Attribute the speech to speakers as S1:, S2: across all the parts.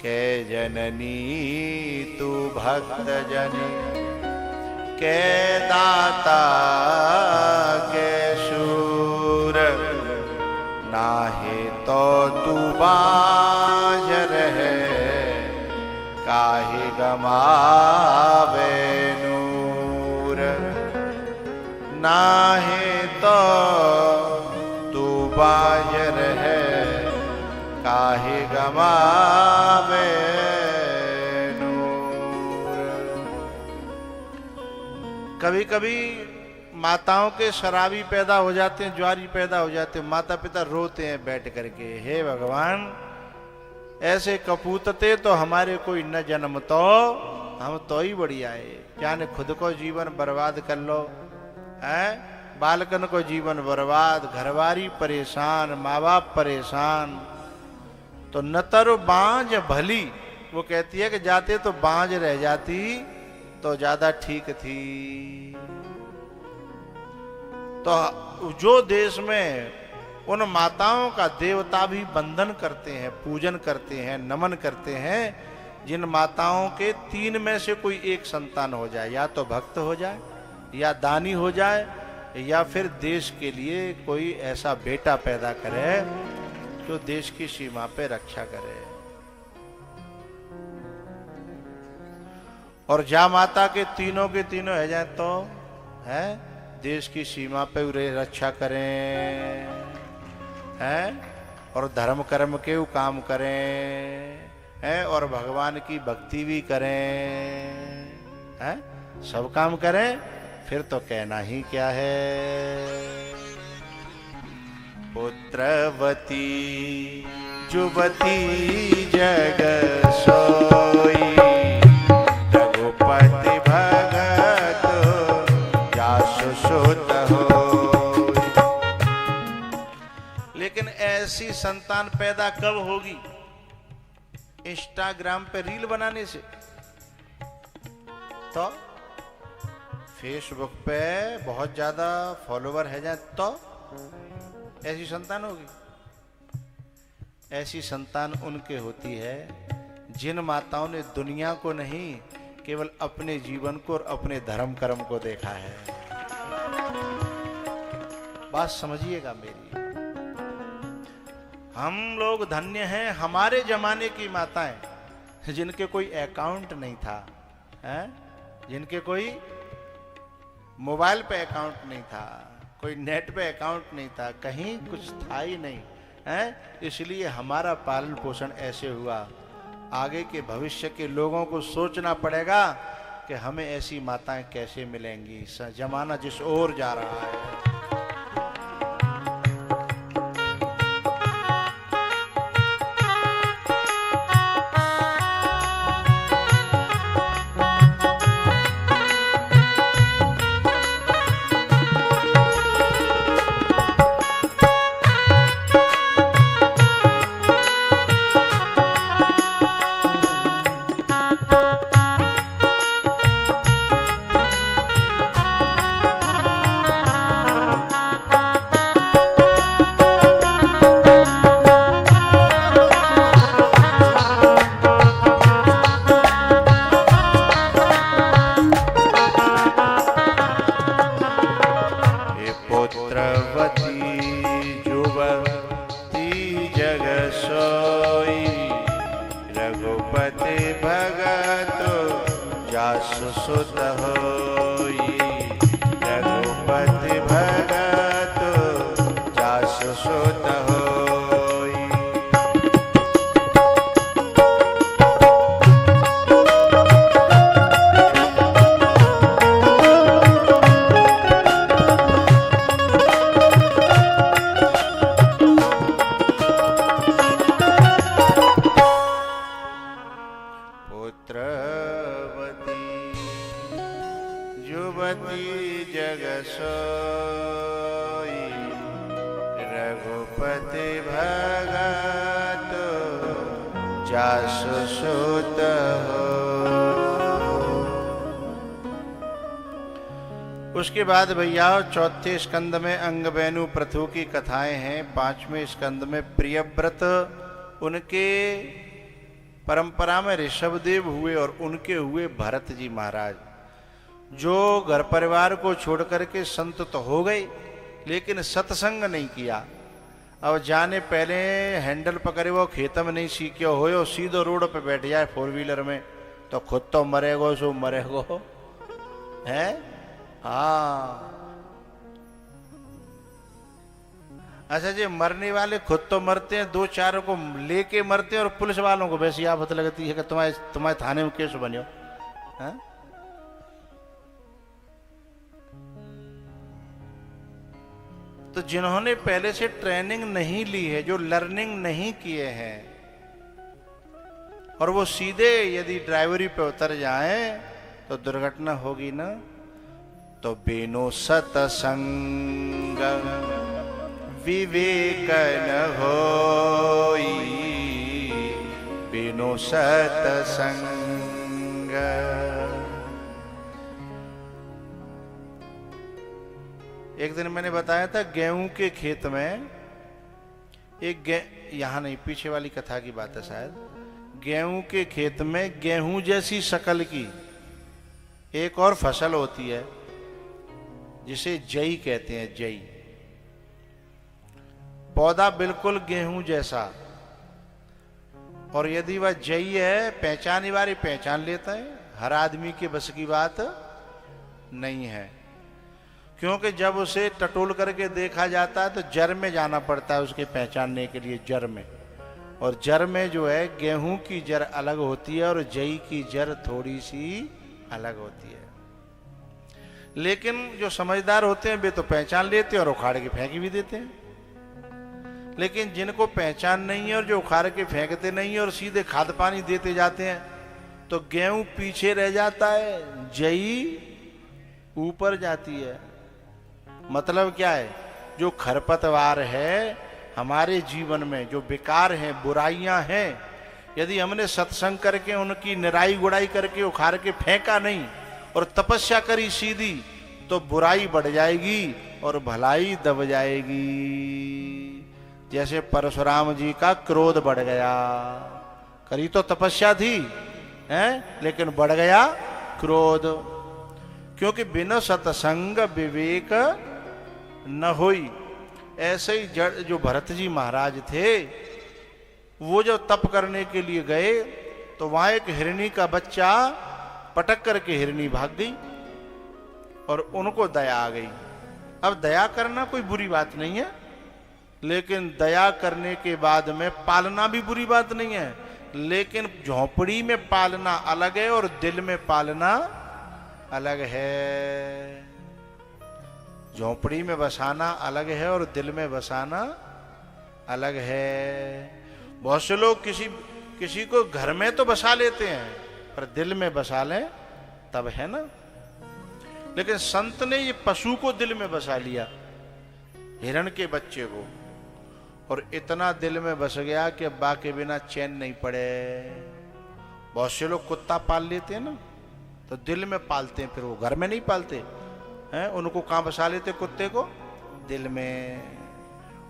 S1: के जननी तू भक्त जनी के दाता के शूर, नाहे तो तू बाजर है काहे गमावे नूर, नाहे तो तू बाजर है काहे गमावे नूर। कभी कभी माताओं के शराबी पैदा हो जाते हैं, ज्वारी पैदा हो जाते हैं, माता पिता रोते हैं बैठ करके, हे भगवान ऐसे कपूतते तो हमारे कोई न जन्म तो हम तो ही बढ़िया है, जाने खुद को जीवन बर्बाद कर लो है, बालकन को जीवन बर्बाद, घरवारी परेशान, माँ बाप परेशान, तो नतर बांझ भली, वो कहती है कि जाते तो बांझ रह जाती तो ज्यादा ठीक थी। तो जो देश में उन माताओं का देवता भी वंदन करते हैं, पूजन करते हैं, नमन करते हैं, जिन माताओं के 3 में से कोई एक संतान हो जाए, या तो भक्त हो जाए, या दानी हो जाए, या फिर देश के लिए कोई ऐसा बेटा पैदा करे जो देश की सीमा पे रक्षा करे। और जा माता के तीनों है जाए तो है देश की सीमा पे रक्षा करें हैं, और धर्म कर्म के काम करें हैं, और भगवान की भक्ति भी करें हैं, सब काम करें, फिर तो कहना ही क्या है। पुत्रवती जुवती जग सोई, रघुपति भगत जासु सुत हो। लेकिन ऐसी संतान पैदा कब होगी? इंस्टाग्राम पे रील बनाने से, तो फेसबुक पे बहुत ज्यादा फॉलोवर है जाए तो ऐसी संतान होगी। ऐसी संतान उनके होती है जिन माताओं ने दुनिया को नहीं, केवल अपने जीवन को और अपने धर्म कर्म को देखा है। बात समझिएगा मेरी, हम लोग धन्य हैं, हमारे जमाने की माताएं जिनके कोई अकाउंट नहीं था हैं? जिनके कोई मोबाइल पे अकाउंट नहीं था, कोई नेट पे अकाउंट नहीं था, कहीं कुछ था ही नहीं है, इसलिए हमारा पालन पोषण ऐसे हुआ। आगे के भविष्य के लोगों को सोचना पड़ेगा कि हमें ऐसी माताएं कैसे मिलेंगी। जमाना जिस ओर जा रहा है, सुत होई, रघुपति भगत जासु सुत होई। पुत्रवती जुवती जग सोई, रघुपति भगत जासु सुत हो। उसके बाद भैया 4थे स्कंद में अंगबैनु पृथु की कथाएं हैं। 5वें स्कंद में प्रियव्रत उनके परंपरा में ऋषभदेव हुए और उनके हुए भरत जी महाराज, जो घर परिवार को छोड़ करके संत तो हो गए लेकिन सत्संग नहीं किया। अब जाने पहले हैंडल पकड़े वो खेत में नहीं सीखे हो सीधो रोड पे बैठ जाए 4 व्हीलर में तो खुद तो मरेगो सो मरेगो है। हाँ अच्छा जी, मरने वाले खुद तो मरते हैं, 2-4 को लेके मरते हैं और पुलिस वालों को वैसी आफत लगती है कि तुम्हारे थाने में केस बनियो। हाँ? तो जिन्होंने पहले से ट्रेनिंग नहीं ली है, जो लर्निंग नहीं किए हैं, और वो सीधे यदि ड्राइवरी पे उतर जाएं तो दुर्घटना होगी ना। तो बिनु सतसंग विवेक न होई, बिनु सतसंग। एक दिन मैंने बताया था गेहूं के खेत में यहां नहीं, पीछे वाली कथा की बात है शायद। गेहूं के खेत में गेहूं जैसी शक्ल की एक और फसल होती है जिसे जई कहते हैं। जई पौधा बिल्कुल गेहूं जैसा, और यदि वह जई है पहचानने वाली पहचान लेता है, हर आदमी के बस की बात नहीं है। क्योंकि जब उसे टटोल करके देखा जाता है तो जड़ में जाना पड़ता है उसके पहचानने के लिए, जड़ में। और जड़ में जो है गेहूं की जड़ अलग होती है और जई की जड़ थोड़ी सी अलग होती है। लेकिन जो समझदार होते हैं वे तो पहचान लेते हैं और उखाड़ के फेंक भी देते हैं। लेकिन जिनको पहचान नहीं है और जो उखाड़ के फेंकते नहीं है और सीधे खाद पानी देते जाते हैं तो गेहूं पीछे रह जाता है, जई ऊपर जाती है। मतलब क्या है, जो खरपतवार है हमारे जीवन में, जो बेकार हैं, बुराइयां हैं, यदि हमने सत्संग करके उनकी निराई गुड़ाई करके उखाड़ के फेंका नहीं और तपस्या करी सीधी, तो बुराई बढ़ जाएगी और भलाई दब जाएगी। जैसे परशुराम जी का क्रोध बढ़ गया, करी तो तपस्या थी हैं, लेकिन बढ़ गया क्रोध, क्योंकि बिना सत्संग विवेक न होई। ऐसे ही जो भरत जी महाराज थे, वो जब तप करने के लिए गए तो वहां एक हिरनी का बच्चा पटक करके हिरनी भाग गई और उनको दया आ गई। अब दया करना कोई बुरी बात नहीं है, लेकिन दया करने के बाद में पालना भी बुरी बात नहीं है। लेकिन झोपड़ी में पालना अलग है और दिल में पालना अलग है। झोपड़ी में बसाना अलग है और दिल में बसाना अलग है। बहुत से लोग किसी को घर में तो बसा लेते हैं पर दिल में बसा लें तब है ना। लेकिन संत ने ये पशु को दिल में बसा लिया, हिरण के बच्चे को, और इतना दिल में बस गया कि अब्बा के बिना चैन नहीं पड़े। बहुत से लोग कुत्ता पाल लेते हैं ना, तो दिल में पालते हैं, फिर वो घर में नहीं पालते हैं। उनको कहाँ बसा लेते कुत्ते को? दिल में।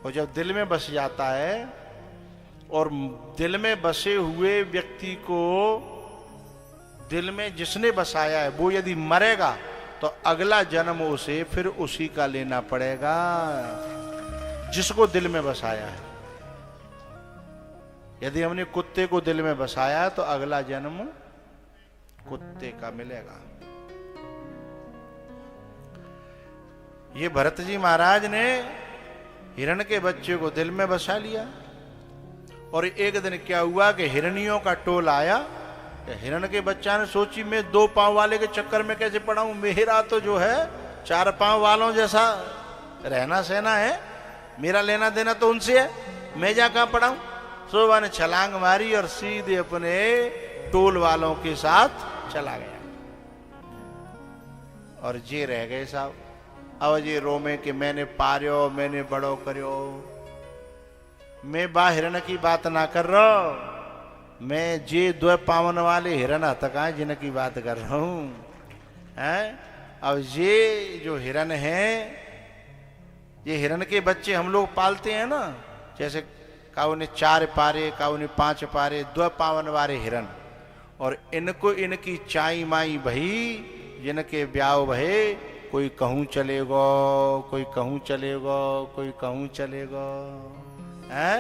S1: और जब दिल में बस जाता है, और दिल में बसे हुए व्यक्ति को दिल में जिसने बसाया है वो यदि मरेगा तो अगला जन्म उसे फिर उसी का लेना पड़ेगा जिसको दिल में बसाया है। यदि हमने कुत्ते को दिल में बसाया है तो अगला जन्म कुत्ते का मिलेगा। ये भरत जी महाराज ने हिरण के बच्चे को दिल में बसा लिया। और एक दिन क्या हुआ कि हिरनियों का टोल आया। हिरण के बच्चा ने सोची मैं 2 पांव वाले के चक्कर में कैसे पड़ा हूं, मेरा तो जो है 4 पांव वालों जैसा रहना सहना है, मेरा लेना देना तो उनसे है, मैं जा कहां पड़ा हूं। शोभा ने छलांग मारी और सीधे अपने टोल वालों के साथ चला गया। और जे रह गए साहब। अब जे रोमे कि मैंने पार्यो, मैंने बड़ो करियो। मैं बा हिरण की बात ना कर रहा, मैं जे 2 पावन वाले हिरण हतका जिनकी बात कर रहा हूं हैं। अब ये जो हिरण है, ये हिरण के बच्चे हम लोग पालते हैं ना, जैसे काऊ ने 4 पारे, काऊ ने 5 पारे, 2 पावन वारे हिरन। और इनको इनकी चाई माई भई, जिनके ब्याह भये, कोई कहूं चलेगो, कोई कहूं चलेगो, कोई कहूं चलेगो, हैं?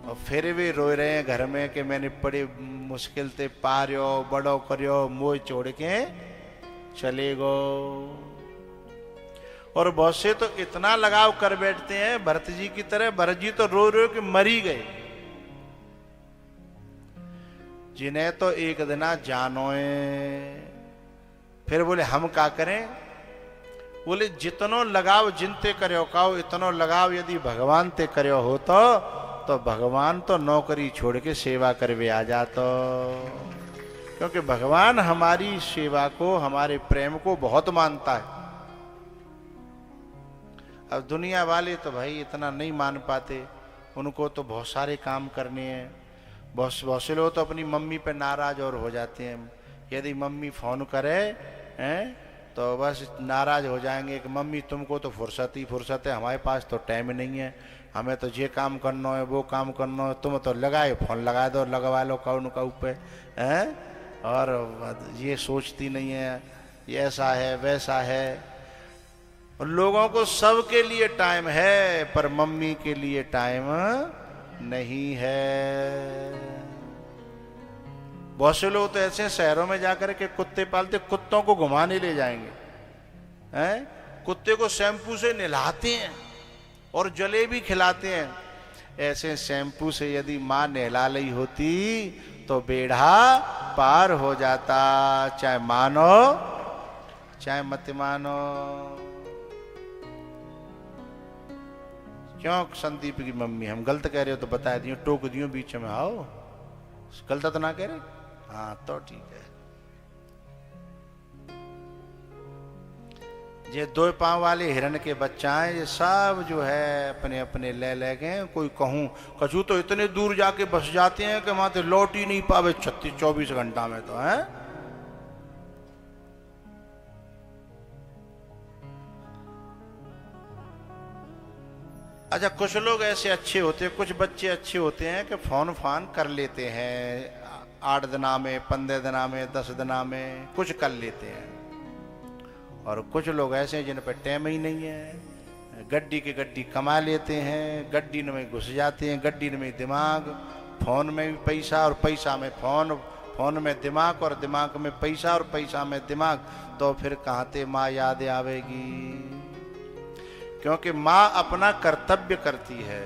S1: और फिर भी रो रहे हैं घर में कि मैंने बड़ी मुश्किल से पारियो, बड़ो करियो, मोह छोड़ के चले गो। और बहुत से तो इतना लगाव कर बैठते हैं भरत जी की तरह। भरत जी तो रो रो के मर ही गए, जिन्हें तो एक दिना जानोए। फिर बोले हम क्या करें? बोले जितनो लगाव जिनते करो काओ, इतनो लगाव यदि भगवान ते करो हो तो भगवान तो नौकरी छोड़ के सेवा करवे आ जातो। क्योंकि भगवान हमारी सेवा को, हमारे प्रेम को बहुत मानता है। अब दुनिया वाले तो भाई इतना नहीं मान पाते, उनको तो बहुत सारे काम करने हैं। बहुत से लोग तो अपनी मम्मी पे नाराज और हो जाते हैं। यदि मम्मी फोन करे हैं तो बस नाराज हो जाएंगे कि मम्मी तुमको तो फुर्सत ही फुर्सत है, हमारे पास तो टाइम नहीं है, हमें तो ये काम करना है, वो काम करना है, तुम तो लगाए फोन लगा दो, लगवा लो कौन का पे हैं। और ये सोचती नहीं है, ये ऐसा है वैसा है। और लोगों को सबके लिए टाइम है, पर मम्मी के लिए टाइम नहीं है। बहुत से लोग तो ऐसे शहरों में जाकर के कुत्ते पालते, कुत्तों को घुमाने ले जाएंगे, हैं? कुत्ते को शैम्पू से नहलाते हैं और जलेबी खिलाते हैं। ऐसे शैम्पू से यदि माँ नहला ली होती तो बेड़ा पार हो जाता, चाहे मानो चाहे मत मानो। क्यों संदीप की मम्मी हम गलत कह रहे हो तो बता दियो, टोक दियो बीच में, आओ गलत तो ना कह रहे? हाँ तो ठीक है। ये 2 पांव वाले हिरण के बच्चाएं ये सब जो है अपने अपने ले गए। कोई कहूं कछू तो इतने दूर जाके बस जाते हैं कि वहां तो लौट ही नहीं पावे 36-24 घंटा में तो है। अच्छा, कुछ लोग ऐसे अच्छे होते हैं, कुछ बच्चे अच्छे होते हैं कि फोन फान कर लेते हैं 8 दिना में, 15 दिना में, 10 दिना में कुछ कर लेते हैं। और कुछ लोग ऐसे हैं जिन पर टाइम ही नहीं है, गड्डी के गड्डी कमा लेते हैं, गड्डी में घुस जाते हैं, गड्डी में दिमाग, फोन में भी पैसा और पैसा में फोन, फोन में दिमाग और दिमाग में पैसा और पैसा में दिमाग। तो फिर कहाँ ते माँ याद आवेगी? क्योंकि माँ अपना कर्तव्य करती है।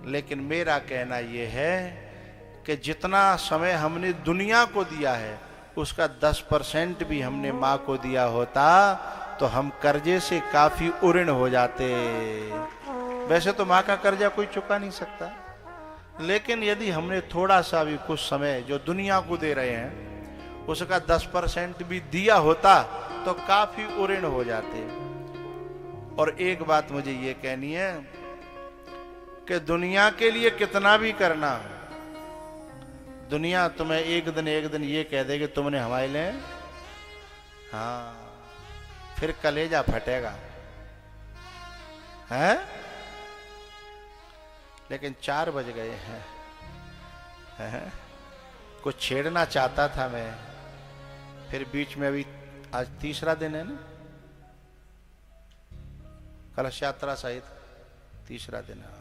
S1: लेकिन मेरा कहना यह है कि जितना समय हमने दुनिया को दिया है उसका 10% भी हमने माँ को दिया होता तो हम कर्जे से काफी उऋण हो जाते। वैसे तो माँ का कर्जा कोई चुका नहीं सकता, लेकिन यदि हमने थोड़ा सा भी कुछ समय जो दुनिया को दे रहे हैं उसका 10% भी दिया होता तो काफी उऋण हो जाते। और एक बात मुझे ये कहनी है कि दुनिया के लिए कितना भी करना, दुनिया तुम्हें एक दिन ये कह दे कि तुमने हमारे लिए, हाँ फिर कलेजा फटेगा, हैं? लेकिन 4 बज गए हैं। कुछ छेड़ना चाहता था मैं, फिर बीच में अभी आज 3रा दिन है ना, कलश यात्रा सहित 3रा दिन है,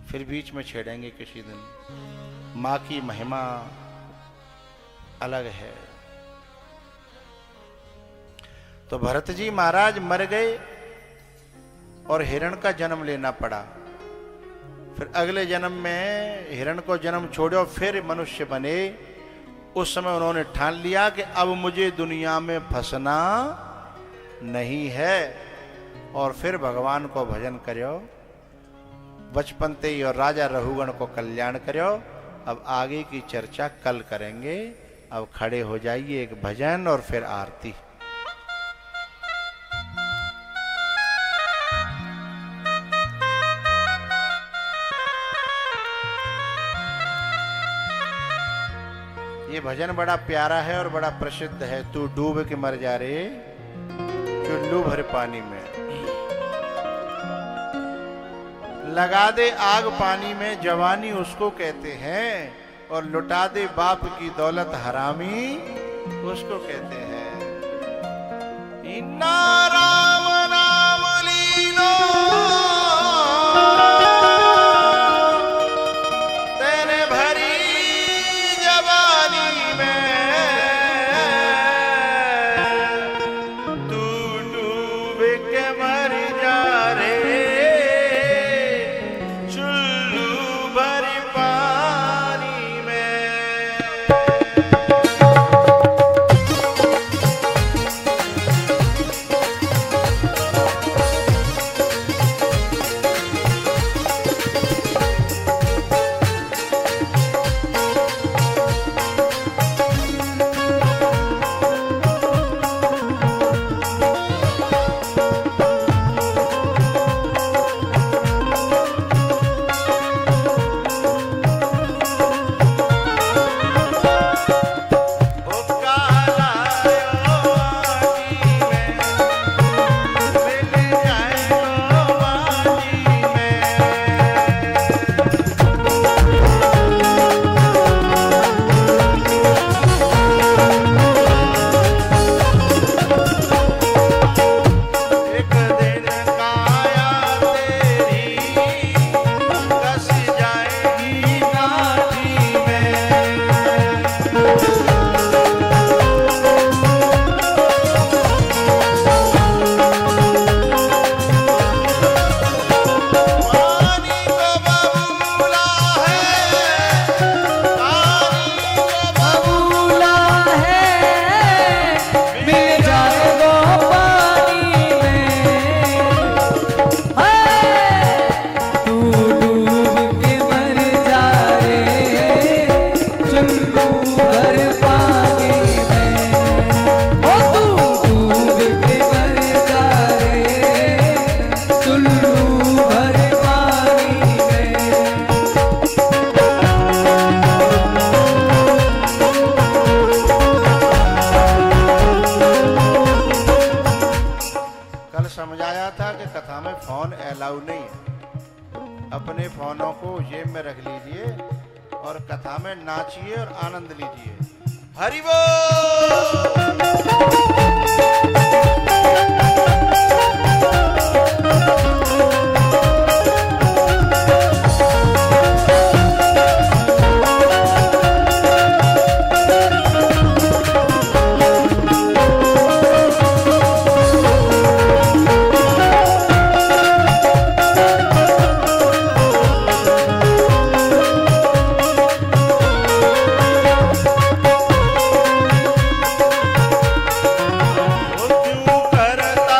S1: फिर बीच में छेड़ेंगे किसी दिन। माँ की महिमा अलग है। तो भरत जी महाराज मर गए और हिरण का जन्म लेना पड़ा। फिर अगले जन्म में हिरण को जन्म छोड़ो, फिर मनुष्य बने। उस समय उन्होंने ठान लिया कि अब मुझे दुनिया में फंसना नहीं है, और फिर भगवान को भजन करो, बचपन ते ही और राजा रघुगण को कल्याण करो। अब आगे की चर्चा कल करेंगे। अब खड़े हो जाइए, एक भजन और फिर आरती। ये भजन बड़ा प्यारा है और बड़ा प्रसिद्ध है। तू डूब के मर जा रे चुल्लू भर पानी में। लगा दे आग पानी में जवानी उसको कहते हैं, और लुटा दे बाप की दौलत हरामी उसको कहते हैं। इन्ना राम नाम लीनो तेरे भरी जवानी में, तू डूब के मर जा रे चुल्लू भरी पानी में। समझाया था कि कथा में फोन अलाउ नहीं है, अपने फोनों को जेब में रख लीजिए और कथा में नाचिए और आनंद लीजिए। हरि करता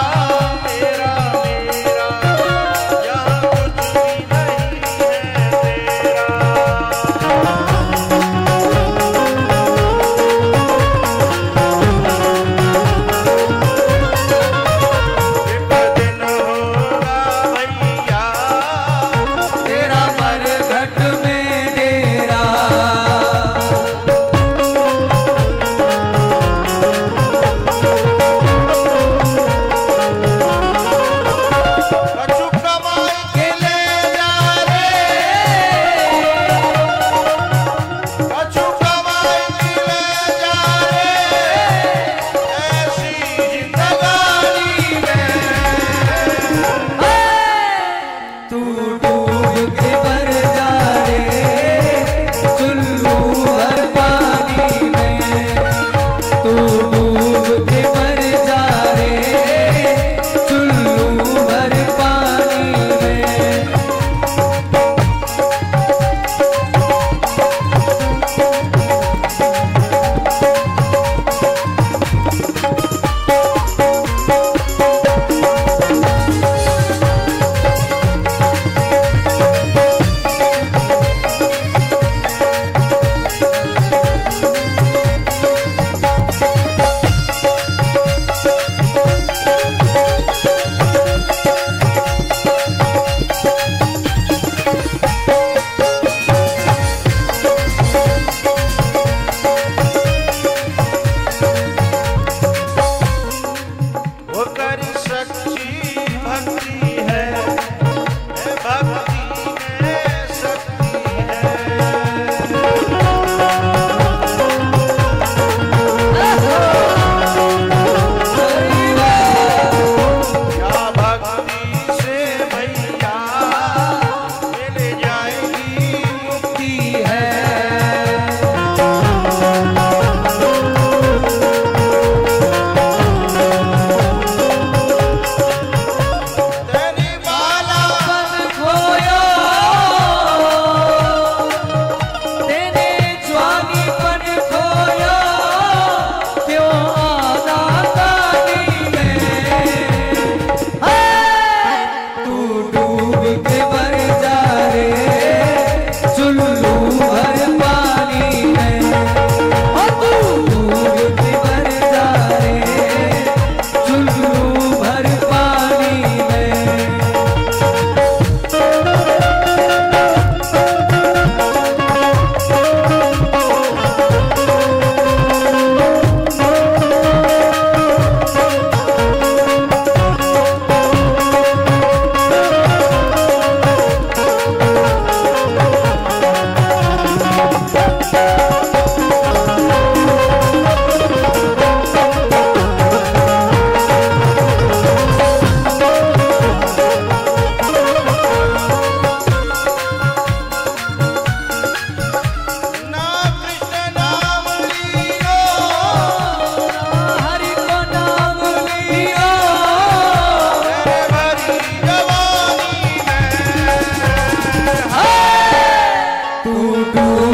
S2: डू